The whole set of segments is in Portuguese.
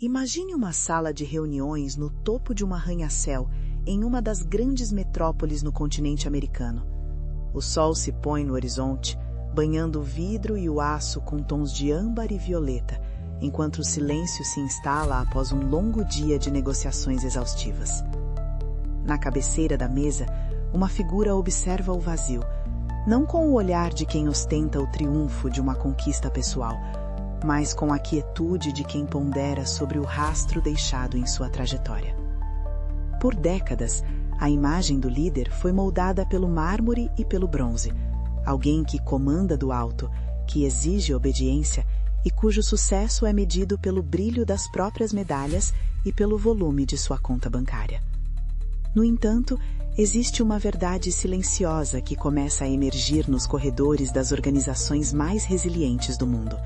Imagine uma sala de reuniões no topo de um arranha-céu em uma das grandes metrópoles no continente americano. O sol se põe no horizonte, banhando o vidro e o aço com tons de âmbar e violeta, enquanto o silêncio se instala após um longo dia de negociações exaustivas. Na cabeceira da mesa, uma figura observa o vazio, não com o olhar de quem ostenta o triunfo de uma conquista pessoal, mas com a quietude de quem pondera sobre o rastro deixado em sua trajetória. Por décadas, a imagem do líder foi moldada pelo mármore e pelo bronze, alguém que comanda do alto, que exige obediência e cujo sucesso é medido pelo brilho das próprias medalhas e pelo volume de sua conta bancária. No entanto, existe uma verdade silenciosa que começa a emergir nos corredores das organizações mais resilientes do mundo,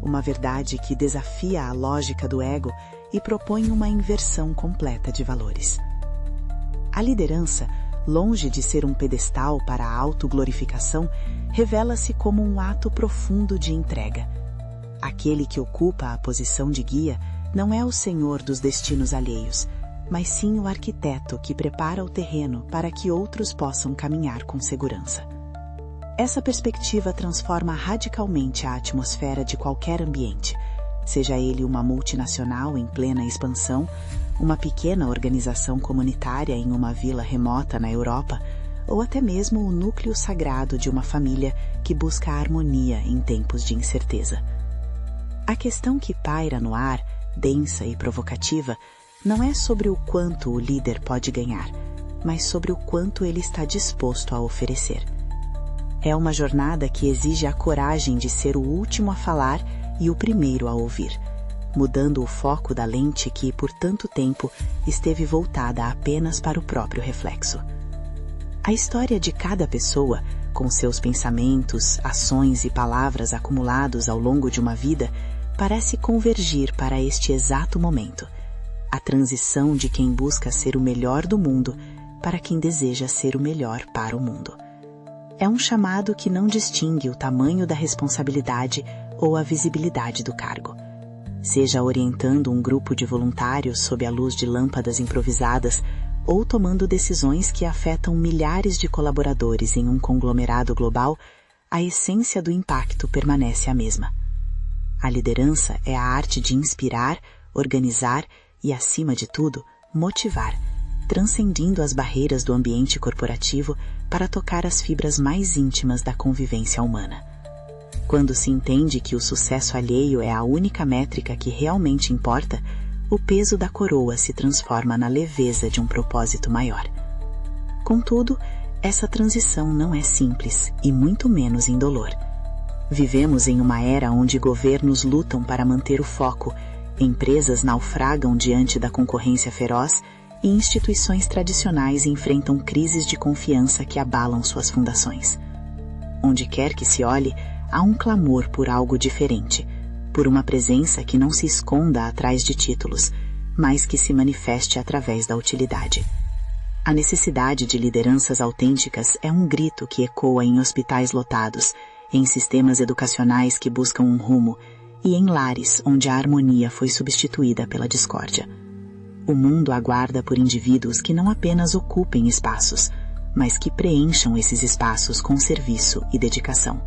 uma verdade que desafia a lógica do ego e propõe uma inversão completa de valores. A liderança, longe de ser um pedestal para a autoglorificação, revela-se como um ato profundo de entrega. Aquele que ocupa a posição de guia não é o senhor dos destinos alheios, mas sim o arquiteto que prepara o terreno para que outros possam caminhar com segurança. Essa perspectiva transforma radicalmente a atmosfera de qualquer ambiente, seja ele uma multinacional em plena expansão, uma pequena organização comunitária em uma vila remota na Europa, ou até mesmo o núcleo sagrado de uma família que busca a harmonia em tempos de incerteza. A questão que paira no ar, densa e provocativa, não é sobre o quanto o líder pode ganhar, mas sobre o quanto ele está disposto a oferecer. É uma jornada que exige a coragem de ser o último a falar e o primeiro a ouvir, mudando o foco da lente que, por tanto tempo, esteve voltada apenas para o próprio reflexo. A história de cada pessoa, com seus pensamentos, ações e palavras acumulados ao longo de uma vida, parece convergir para este exato momento, a transição de quem busca ser o melhor do mundo para quem deseja ser o melhor para o mundo. É um chamado que não distingue o tamanho da responsabilidade ou a visibilidade do cargo. Seja orientando um grupo de voluntários sob a luz de lâmpadas improvisadas ou tomando decisões que afetam milhares de colaboradores em um conglomerado global, a essência do impacto permanece a mesma. A liderança é a arte de inspirar, organizar e, acima de tudo, motivar, transcendindo as barreiras do ambiente corporativo para tocar as fibras mais íntimas da convivência humana. Quando se entende que o sucesso alheio é a única métrica que realmente importa, o peso da coroa se transforma na leveza de um propósito maior. Contudo, essa transição não é simples e muito menos indolor. Vivemos em uma era onde governos lutam para manter o foco, empresas naufragam diante da concorrência feroz e instituições tradicionais enfrentam crises de confiança que abalam suas fundações. Onde quer que se olhe, há um clamor por algo diferente, por uma presença que não se esconda atrás de títulos, mas que se manifeste através da utilidade. A necessidade de lideranças autênticas é um grito que ecoa em hospitais lotados, em sistemas educacionais que buscam um rumo e em lares onde a harmonia foi substituída pela discórdia. O mundo aguarda por indivíduos que não apenas ocupem espaços, mas que preencham esses espaços com serviço e dedicação.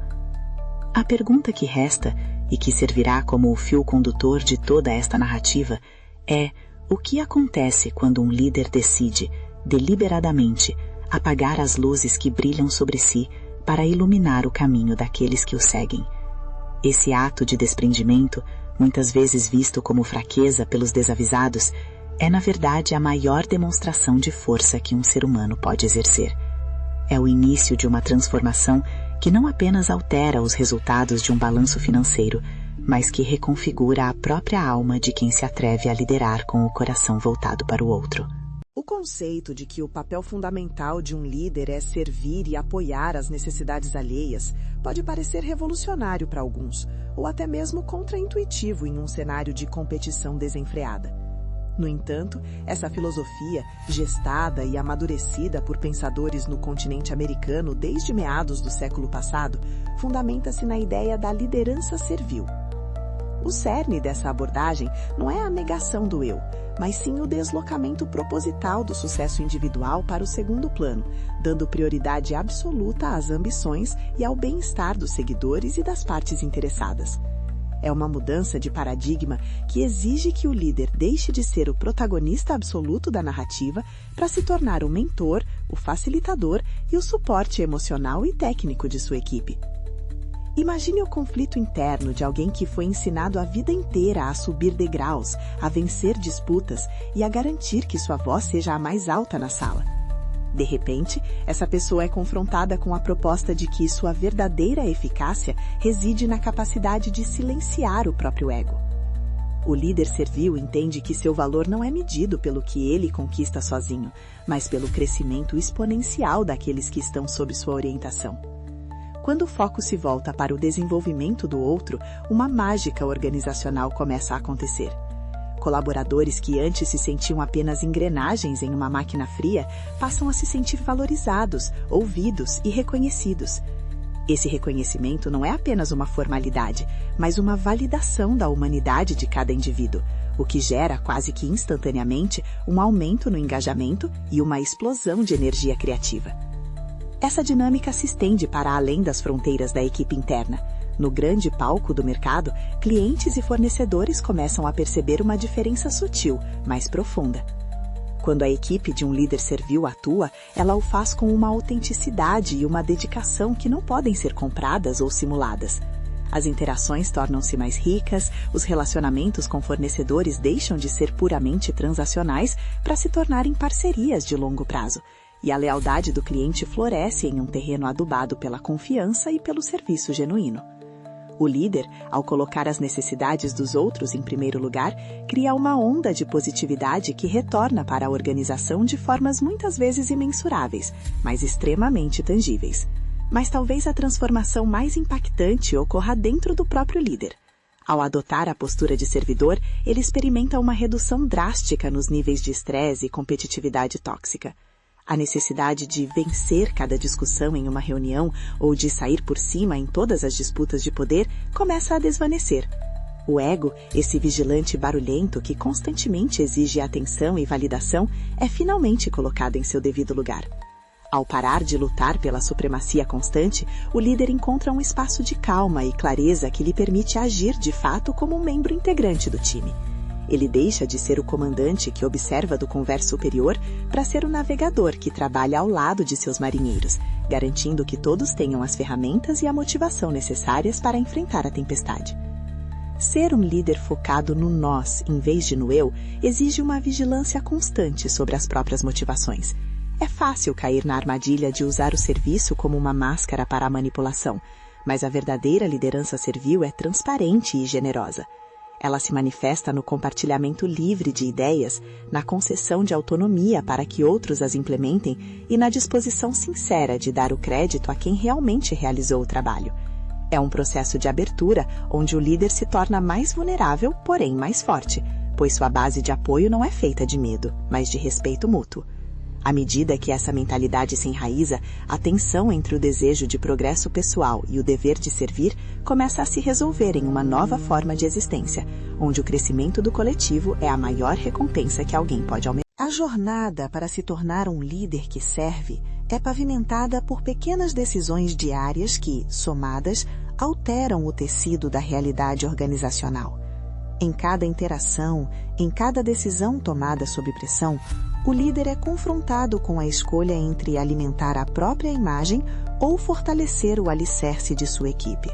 A pergunta que resta, e que servirá como o fio condutor de toda esta narrativa, é: o que acontece quando um líder decide, deliberadamente, apagar as luzes que brilham sobre si para iluminar o caminho daqueles que o seguem? Esse ato de desprendimento, muitas vezes visto como fraqueza pelos desavisados, é na verdade a maior demonstração de força que um ser humano pode exercer. É o início de uma transformação que não apenas altera os resultados de um balanço financeiro, mas que reconfigura a própria alma de quem se atreve a liderar com o coração voltado para o outro. O conceito de que o papel fundamental de um líder é servir e apoiar as necessidades alheias pode parecer revolucionário para alguns, ou até mesmo contraintuitivo em um cenário de competição desenfreada. No entanto, essa filosofia, gestada e amadurecida por pensadores no continente americano desde meados do século passado, fundamenta-se na ideia da liderança servil. O cerne dessa abordagem não é a negação do eu, mas sim o deslocamento proposital do sucesso individual para o segundo plano, dando prioridade absoluta às ambições e ao bem-estar dos seguidores e das partes interessadas. É uma mudança de paradigma que exige que o líder deixe de ser o protagonista absoluto da narrativa para se tornar o mentor, o facilitador e o suporte emocional e técnico de sua equipe. Imagine o conflito interno de alguém que foi ensinado a vida inteira a subir degraus, a vencer disputas e a garantir que sua voz seja a mais alta na sala. De repente, essa pessoa é confrontada com a proposta de que sua verdadeira eficácia reside na capacidade de silenciar o próprio ego. O líder servil entende que seu valor não é medido pelo que ele conquista sozinho, mas pelo crescimento exponencial daqueles que estão sob sua orientação. Quando o foco se volta para o desenvolvimento do outro, uma mágica organizacional começa a acontecer. Colaboradores que antes se sentiam apenas engrenagens em uma máquina fria passam a se sentir valorizados, ouvidos e reconhecidos. Esse reconhecimento não é apenas uma formalidade, mas uma validação da humanidade de cada indivíduo, o que gera quase que instantaneamente um aumento no engajamento e uma explosão de energia criativa. Essa dinâmica se estende para além das fronteiras da equipe interna. No grande palco do mercado, clientes e fornecedores começam a perceber uma diferença sutil, mas profunda. Quando a equipe de um líder servil atua, ela o faz com uma autenticidade e uma dedicação que não podem ser compradas ou simuladas. As interações tornam-se mais ricas, os relacionamentos com fornecedores deixam de ser puramente transacionais para se tornarem parcerias de longo prazo. E a lealdade do cliente floresce em um terreno adubado pela confiança e pelo serviço genuíno. O líder, ao colocar as necessidades dos outros em primeiro lugar, cria uma onda de positividade que retorna para a organização de formas muitas vezes imensuráveis, mas extremamente tangíveis. Mas talvez a transformação mais impactante ocorra dentro do próprio líder. Ao adotar a postura de servidor, ele experimenta uma redução drástica nos níveis de estresse e competitividade tóxica. A necessidade de vencer cada discussão em uma reunião ou de sair por cima em todas as disputas de poder começa a desvanecer. O ego, esse vigilante barulhento que constantemente exige atenção e validação, é finalmente colocado em seu devido lugar. Ao parar de lutar pela supremacia constante, o líder encontra um espaço de calma e clareza que lhe permite agir de fato como um membro integrante do time. Ele deixa de ser o comandante que observa do convés superior para ser o navegador que trabalha ao lado de seus marinheiros, garantindo que todos tenham as ferramentas e a motivação necessárias para enfrentar a tempestade. Ser um líder focado no nós em vez de no eu exige uma vigilância constante sobre as próprias motivações. É fácil cair na armadilha de usar o serviço como uma máscara para a manipulação, mas a verdadeira liderança servil é transparente e generosa. Ela se manifesta no compartilhamento livre de ideias, na concessão de autonomia para que outros as implementem e na disposição sincera de dar o crédito a quem realmente realizou o trabalho. É um processo de abertura onde o líder se torna mais vulnerável, porém mais forte, pois sua base de apoio não é feita de medo, mas de respeito mútuo. À medida que essa mentalidade se enraiza, a tensão entre o desejo de progresso pessoal e o dever de servir começa a se resolver em uma nova forma de existência, onde o crescimento do coletivo é a maior recompensa que alguém pode almejar. A jornada para se tornar um líder que serve é pavimentada por pequenas decisões diárias que, somadas, alteram o tecido da realidade organizacional. Em cada interação, em cada decisão tomada sob pressão, o líder é confrontado com a escolha entre alimentar a própria imagem ou fortalecer o alicerce de sua equipe.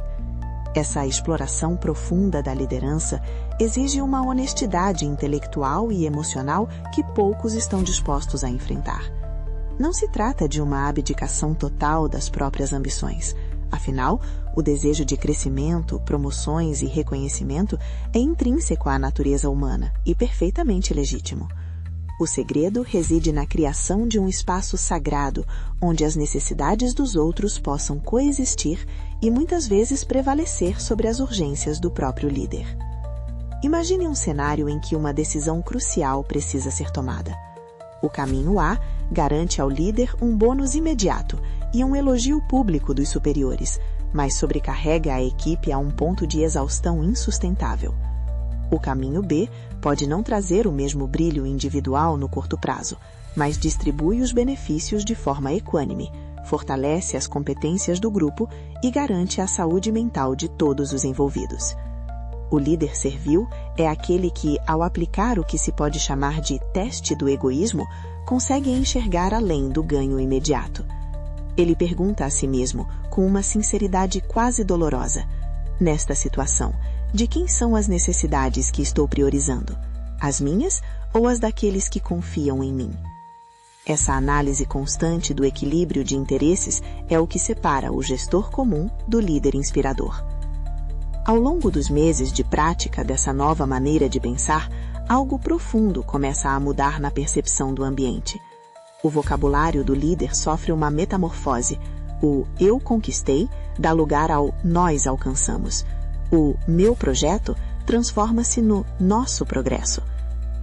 Essa exploração profunda da liderança exige uma honestidade intelectual e emocional que poucos estão dispostos a enfrentar. Não se trata de uma abdicação total das próprias ambições. Afinal, o desejo de crescimento, promoções e reconhecimento é intrínseco à natureza humana e perfeitamente legítimo. O segredo reside na criação de um espaço sagrado, onde as necessidades dos outros possam coexistir e muitas vezes prevalecer sobre as urgências do próprio líder. Imagine um cenário em que uma decisão crucial precisa ser tomada. O caminho A garante ao líder um bônus imediato e um elogio público dos superiores, mas sobrecarrega a equipe a um ponto de exaustão insustentável. O caminho B pode não trazer o mesmo brilho individual no curto prazo, mas distribui os benefícios de forma equânime, fortalece as competências do grupo e garante a saúde mental de todos os envolvidos. O líder servil é aquele que, ao aplicar o que se pode chamar de teste do egoísmo, consegue enxergar além do ganho imediato. Ele pergunta a si mesmo, com uma sinceridade quase dolorosa: nesta situação, de quem são as necessidades que estou priorizando? As minhas ou as daqueles que confiam em mim? Essa análise constante do equilíbrio de interesses é o que separa o gestor comum do líder inspirador. Ao longo dos meses de prática dessa nova maneira de pensar, algo profundo começa a mudar na percepção do ambiente. O vocabulário do líder sofre uma metamorfose. O eu conquistei dá lugar ao nós alcançamos. O meu projeto transforma-se no nosso progresso.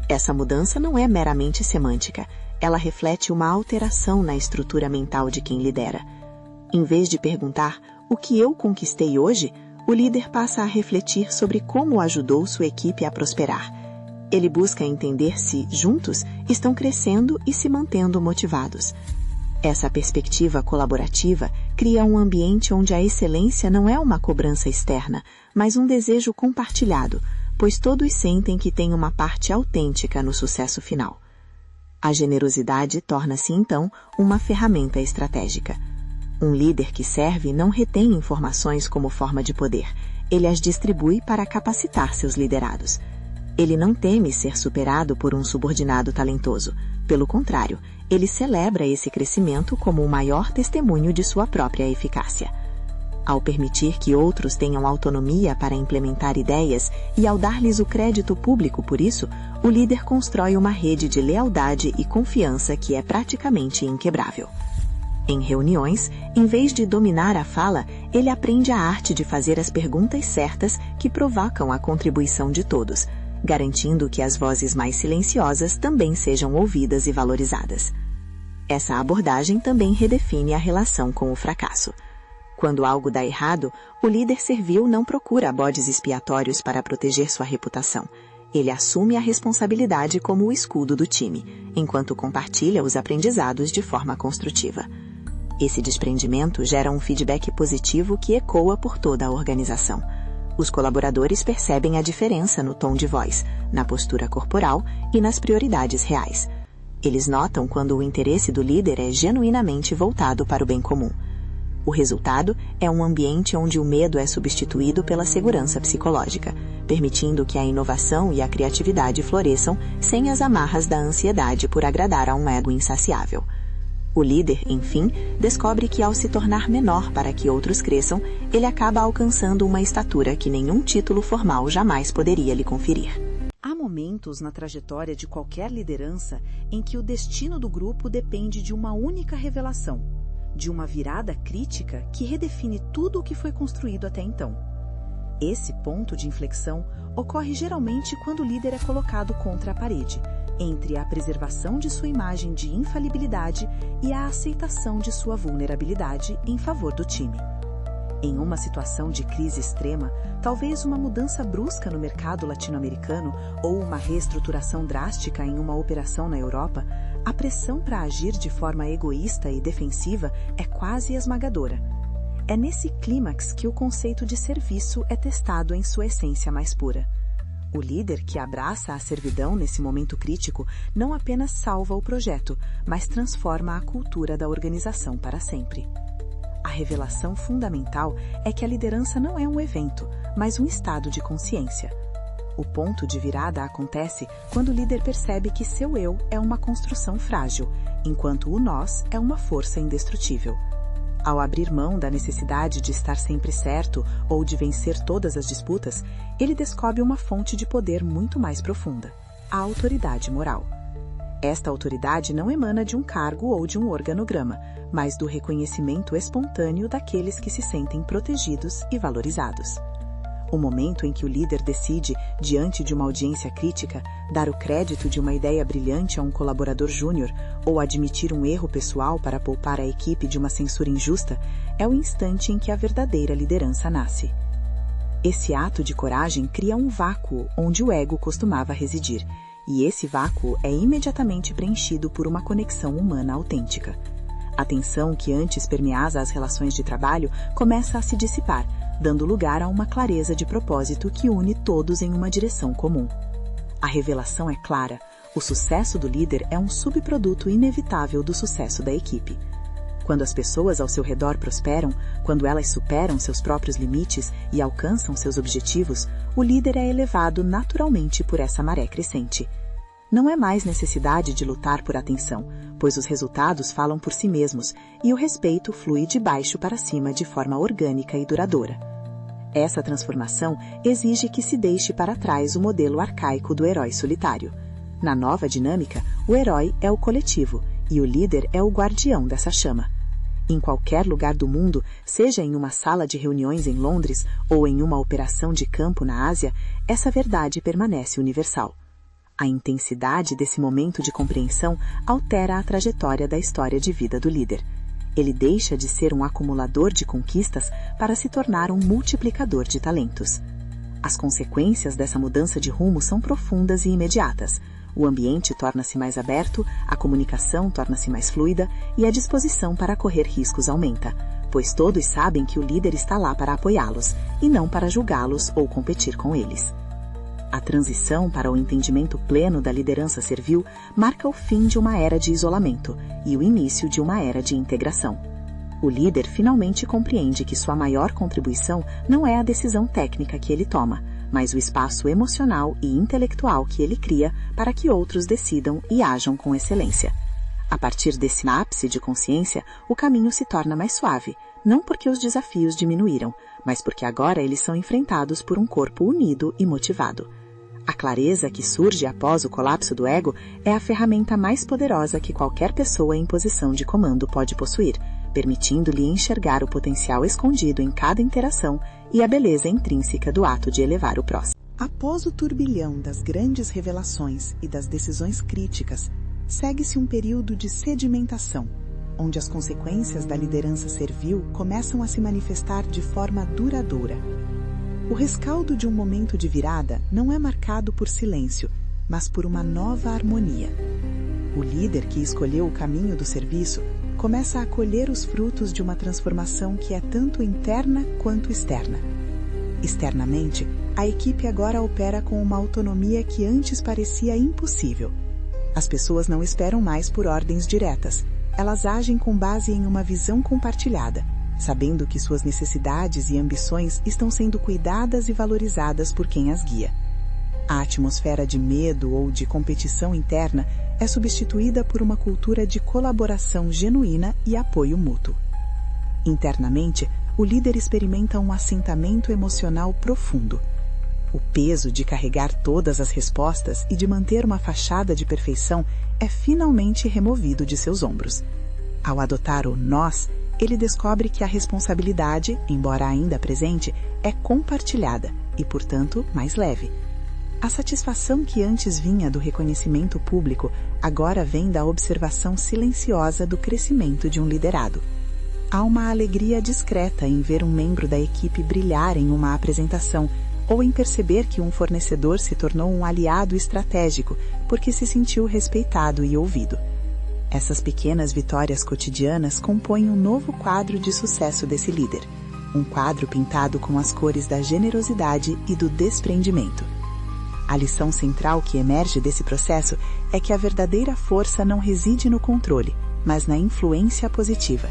Essa mudança não é meramente semântica. Ela reflete uma alteração na estrutura mental de quem lidera. Em vez de perguntar o que eu conquistei hoje, o líder passa a refletir sobre como ajudou sua equipe a prosperar. Ele busca entender se, juntos, estão crescendo e se mantendo motivados. Essa perspectiva colaborativa cria um ambiente onde a excelência não é uma cobrança externa, mas um desejo compartilhado, pois todos sentem que têm uma parte autêntica no sucesso final. A generosidade torna-se, então, uma ferramenta estratégica. Um líder que serve não retém informações como forma de poder. Ele as distribui para capacitar seus liderados. Ele não teme ser superado por um subordinado talentoso. Pelo contrário, ele celebra esse crescimento como o maior testemunho de sua própria eficácia. Ao permitir que outros tenham autonomia para implementar ideias e ao dar-lhes o crédito público por isso, o líder constrói uma rede de lealdade e confiança que é praticamente inquebrável. Em reuniões, em vez de dominar a fala, ele aprende a arte de fazer as perguntas certas que provocam a contribuição de todos, garantindo que as vozes mais silenciosas também sejam ouvidas e valorizadas. Essa abordagem também redefine a relação com o fracasso. Quando algo dá errado, o líder servil não procura bodes expiatórios para proteger sua reputação. Ele assume a responsabilidade como o escudo do time, enquanto compartilha os aprendizados de forma construtiva. Esse desprendimento gera um feedback positivo que ecoa por toda a organização. Os colaboradores percebem a diferença no tom de voz, na postura corporal e nas prioridades reais. Eles notam quando o interesse do líder é genuinamente voltado para o bem comum. O resultado é um ambiente onde o medo é substituído pela segurança psicológica, permitindo que a inovação e a criatividade floresçam sem as amarras da ansiedade por agradar a um ego insaciável. O líder, enfim, descobre que ao se tornar menor para que outros cresçam, ele acaba alcançando uma estatura que nenhum título formal jamais poderia lhe conferir. Há momentos na trajetória de qualquer liderança em que o destino do grupo depende de uma única revelação, de uma virada crítica que redefine tudo o que foi construído até então. Esse ponto de inflexão ocorre geralmente quando o líder é colocado contra a parede, entre a preservação de sua imagem de infalibilidade e a aceitação de sua vulnerabilidade em favor do time. Em uma situação de crise extrema, talvez uma mudança brusca no mercado latino-americano ou uma reestruturação drástica em uma operação na Europa, a pressão para agir de forma egoísta e defensiva é quase esmagadora. É nesse clímax que o conceito de serviço é testado em sua essência mais pura. O líder que abraça a servidão nesse momento crítico não apenas salva o projeto, mas transforma a cultura da organização para sempre. A revelação fundamental é que a liderança não é um evento, mas um estado de consciência. O ponto de virada acontece quando o líder percebe que seu eu é uma construção frágil, enquanto o nós é uma força indestrutível. Ao abrir mão da necessidade de estar sempre certo ou de vencer todas as disputas, ele descobre uma fonte de poder muito mais profunda: a autoridade moral. Esta autoridade não emana de um cargo ou de um organograma, mas do reconhecimento espontâneo daqueles que se sentem protegidos e valorizados. O momento em que o líder decide, diante de uma audiência crítica, dar o crédito de uma ideia brilhante a um colaborador júnior ou admitir um erro pessoal para poupar a equipe de uma censura injusta, é o instante em que a verdadeira liderança nasce. Esse ato de coragem cria um vácuo onde o ego costumava residir, e esse vácuo é imediatamente preenchido por uma conexão humana autêntica. A tensão que antes permeava as relações de trabalho começa a se dissipar, dando lugar a uma clareza de propósito que une todos em uma direção comum. A revelação é clara: o sucesso do líder é um subproduto inevitável do sucesso da equipe. Quando as pessoas ao seu redor prosperam, quando elas superam seus próprios limites e alcançam seus objetivos, o líder é elevado naturalmente por essa maré crescente. Não é mais necessidade de lutar por atenção, pois os resultados falam por si mesmos e o respeito flui de baixo para cima de forma orgânica e duradoura. Essa transformação exige que se deixe para trás o modelo arcaico do herói solitário. Na nova dinâmica, o herói é o coletivo e o líder é o guardião dessa chama. Em qualquer lugar do mundo, seja em uma sala de reuniões em Londres ou em uma operação de campo na Ásia, essa verdade permanece universal. A intensidade desse momento de compreensão altera a trajetória da história de vida do líder. Ele deixa de ser um acumulador de conquistas para se tornar um multiplicador de talentos. As consequências dessa mudança de rumo são profundas e imediatas. O ambiente torna-se mais aberto, a comunicação torna-se mais fluida e a disposição para correr riscos aumenta, pois todos sabem que o líder está lá para apoiá-los e não para julgá-los ou competir com eles. A transição para o entendimento pleno da liderança servil marca o fim de uma era de isolamento e o início de uma era de integração. O líder finalmente compreende que sua maior contribuição não é a decisão técnica que ele toma, mas o espaço emocional e intelectual que ele cria para que outros decidam e ajam com excelência. A partir desse ápice de consciência, o caminho se torna mais suave, não porque os desafios diminuíram, mas porque agora eles são enfrentados por um corpo unido e motivado. A clareza que surge após o colapso do ego é a ferramenta mais poderosa que qualquer pessoa em posição de comando pode possuir, permitindo-lhe enxergar o potencial escondido em cada interação e a beleza intrínseca do ato de elevar o próximo. Após o turbilhão das grandes revelações e das decisões críticas, segue-se um período de sedimentação, onde as consequências da liderança servil começam a se manifestar de forma duradoura. O rescaldo de um momento de virada não é marcado por silêncio, mas por uma nova harmonia. O líder que escolheu o caminho do serviço começa a colher os frutos de uma transformação que é tanto interna quanto externa. Externamente, a equipe agora opera com uma autonomia que antes parecia impossível. As pessoas não esperam mais por ordens diretas. Elas agem com base em uma visão compartilhada, sabendo que suas necessidades e ambições estão sendo cuidadas e valorizadas por quem as guia. A atmosfera de medo ou de competição interna é substituída por uma cultura de colaboração genuína e apoio mútuo. Internamente, o líder experimenta um assentamento emocional profundo. O peso de carregar todas as respostas e de manter uma fachada de perfeição é finalmente removido de seus ombros. Ao adotar o nós, ele descobre que a responsabilidade, embora ainda presente, é compartilhada e, portanto, mais leve. A satisfação que antes vinha do reconhecimento público agora vem da observação silenciosa do crescimento de um liderado. Há uma alegria discreta em ver um membro da equipe brilhar em uma apresentação ou em perceber que um fornecedor se tornou um aliado estratégico porque se sentiu respeitado e ouvido. Essas pequenas vitórias cotidianas compõem um novo quadro de sucesso desse líder, um quadro pintado com as cores da generosidade e do desprendimento. A lição central que emerge desse processo é que a verdadeira força não reside no controle, mas na influência positiva.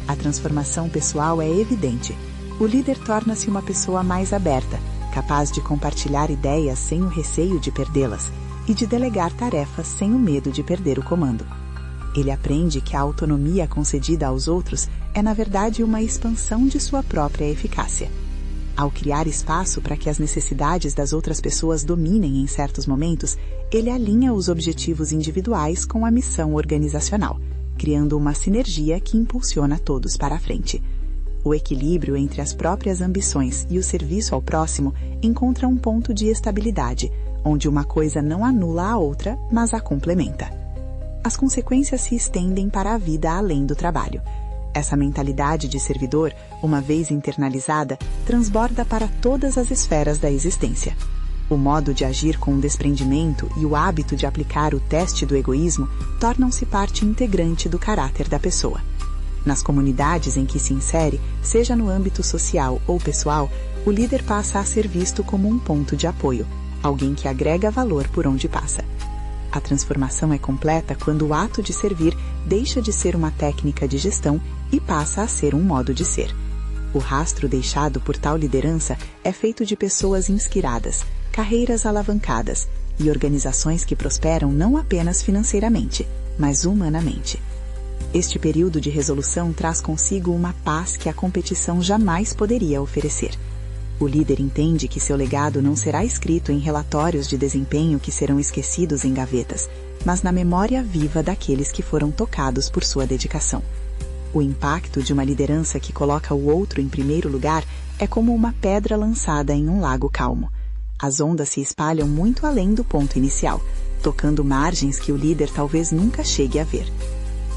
A transformação pessoal é evidente. O líder torna-se uma pessoa mais aberta, capaz de compartilhar ideias sem o receio de perdê-las e de delegar tarefas sem o medo de perder o comando. Ele aprende que a autonomia concedida aos outros é, na verdade, uma expansão de sua própria eficácia. Ao criar espaço para que as necessidades das outras pessoas dominem em certos momentos, ele alinha os objetivos individuais com a missão organizacional, criando uma sinergia que impulsiona todos para a frente. O equilíbrio entre as próprias ambições e o serviço ao próximo encontra um ponto de estabilidade, onde uma coisa não anula a outra, mas a complementa. As consequências se estendem para a vida além do trabalho. Essa mentalidade de servidor, uma vez internalizada, transborda para todas as esferas da existência. O modo de agir com desprendimento e o hábito de aplicar o teste do egoísmo tornam-se parte integrante do caráter da pessoa. Nas comunidades em que se insere, seja no âmbito social ou pessoal, o líder passa a ser visto como um ponto de apoio, alguém que agrega valor por onde passa. A transformação é completa quando o ato de servir deixa de ser uma técnica de gestão e passa a ser um modo de ser. O rastro deixado por tal liderança é feito de pessoas inspiradas, carreiras alavancadas e organizações que prosperam não apenas financeiramente, mas humanamente. Este período de resolução traz consigo uma paz que a competição jamais poderia oferecer. O líder entende que seu legado não será escrito em relatórios de desempenho que serão esquecidos em gavetas, mas na memória viva daqueles que foram tocados por sua dedicação. O impacto de uma liderança que coloca o outro em primeiro lugar é como uma pedra lançada em um lago calmo. As ondas se espalham muito além do ponto inicial, tocando margens que o líder talvez nunca chegue a ver.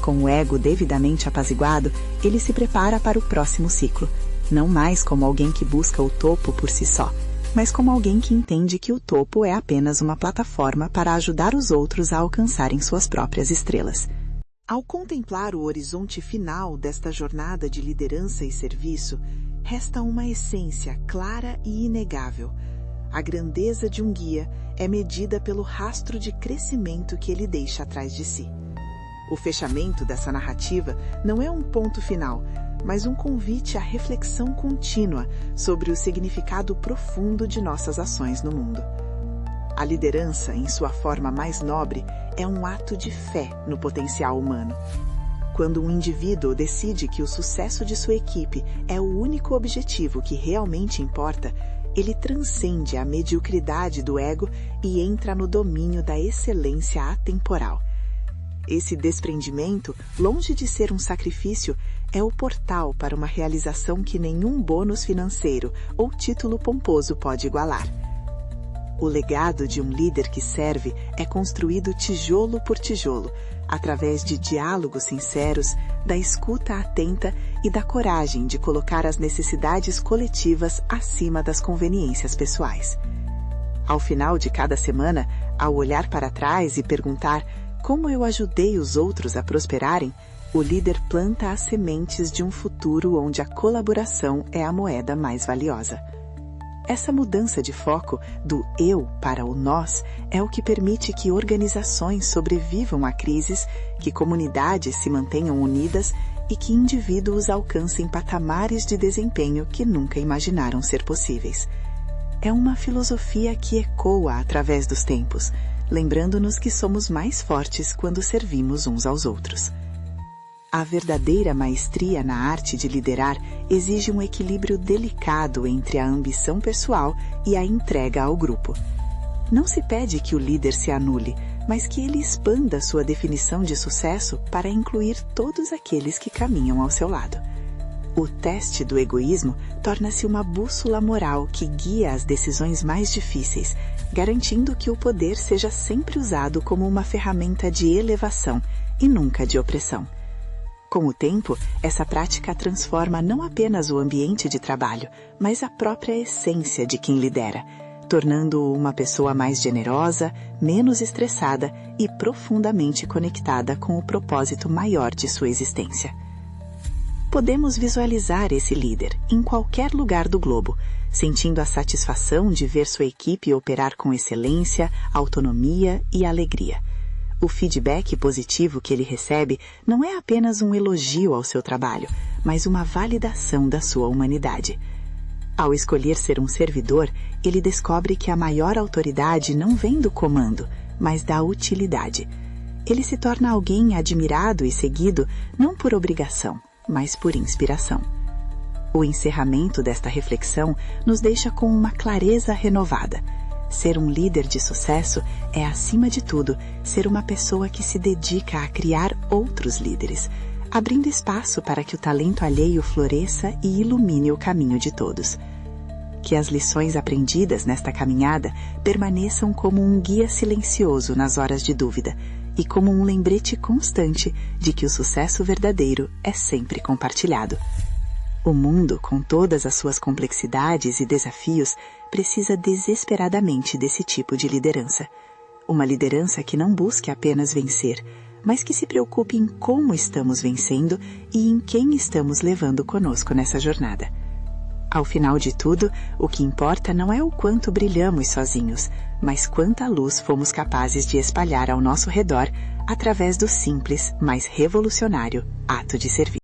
Com o ego devidamente apaziguado, ele se prepara para o próximo ciclo, não mais como alguém que busca o topo por si só, mas como alguém que entende que o topo é apenas uma plataforma para ajudar os outros a alcançarem suas próprias estrelas. Ao contemplar o horizonte final desta jornada de liderança e serviço, resta uma essência clara e inegável. A grandeza de um guia é medida pelo rastro de crescimento que ele deixa atrás de si. O fechamento dessa narrativa não é um ponto final, mas um convite à reflexão contínua sobre o significado profundo de nossas ações no mundo. A liderança, em sua forma mais nobre, é um ato de fé no potencial humano. Quando um indivíduo decide que o sucesso de sua equipe é o único objetivo que realmente importa, ele transcende a mediocridade do ego e entra no domínio da excelência atemporal. Esse desprendimento, longe de ser um sacrifício, é o portal para uma realização que nenhum bônus financeiro ou título pomposo pode igualar. O legado de um líder que serve é construído tijolo por tijolo, através de diálogos sinceros, da escuta atenta e da coragem de colocar as necessidades coletivas acima das conveniências pessoais. Ao final de cada semana, ao olhar para trás e perguntar como eu ajudei os outros a prosperarem, o líder planta as sementes de um futuro onde a colaboração é a moeda mais valiosa. Essa mudança de foco do eu para o nós é o que permite que organizações sobrevivam a crises, que comunidades se mantenham unidas e que indivíduos alcancem patamares de desempenho que nunca imaginaram ser possíveis. É uma filosofia que ecoa através dos tempos, lembrando-nos que somos mais fortes quando servimos uns aos outros. A verdadeira maestria na arte de liderar exige um equilíbrio delicado entre a ambição pessoal e a entrega ao grupo. Não se pede que o líder se anule, mas que ele expanda sua definição de sucesso para incluir todos aqueles que caminham ao seu lado. O teste do egoísmo torna-se uma bússola moral que guia as decisões mais difíceis, garantindo que o poder seja sempre usado como uma ferramenta de elevação e nunca de opressão. Com o tempo, essa prática transforma não apenas o ambiente de trabalho, mas a própria essência de quem lidera, tornando-o uma pessoa mais generosa, menos estressada e profundamente conectada com o propósito maior de sua existência. Podemos visualizar esse líder em qualquer lugar do globo, sentindo a satisfação de ver sua equipe operar com excelência, autonomia e alegria. O feedback positivo que ele recebe não é apenas um elogio ao seu trabalho, mas uma validação da sua humanidade. Ao escolher ser um servidor, ele descobre que a maior autoridade não vem do comando, mas da utilidade. Ele se torna alguém admirado e seguido não por obrigação, mas por inspiração. O encerramento desta reflexão nos deixa com uma clareza renovada. Ser um líder de sucesso é, acima de tudo, ser uma pessoa que se dedica a criar outros líderes, abrindo espaço para que o talento alheio floresça e ilumine o caminho de todos. Que as lições aprendidas nesta caminhada permaneçam como um guia silencioso nas horas de dúvida e como um lembrete constante de que o sucesso verdadeiro é sempre compartilhado. O mundo, com todas as suas complexidades e desafios, precisa desesperadamente desse tipo de liderança. Uma liderança que não busque apenas vencer, mas que se preocupe em como estamos vencendo e em quem estamos levando conosco nessa jornada. Ao final de tudo, o que importa não é o quanto brilhamos sozinhos, mas quanta luz fomos capazes de espalhar ao nosso redor através do simples, mas revolucionário ato de servir.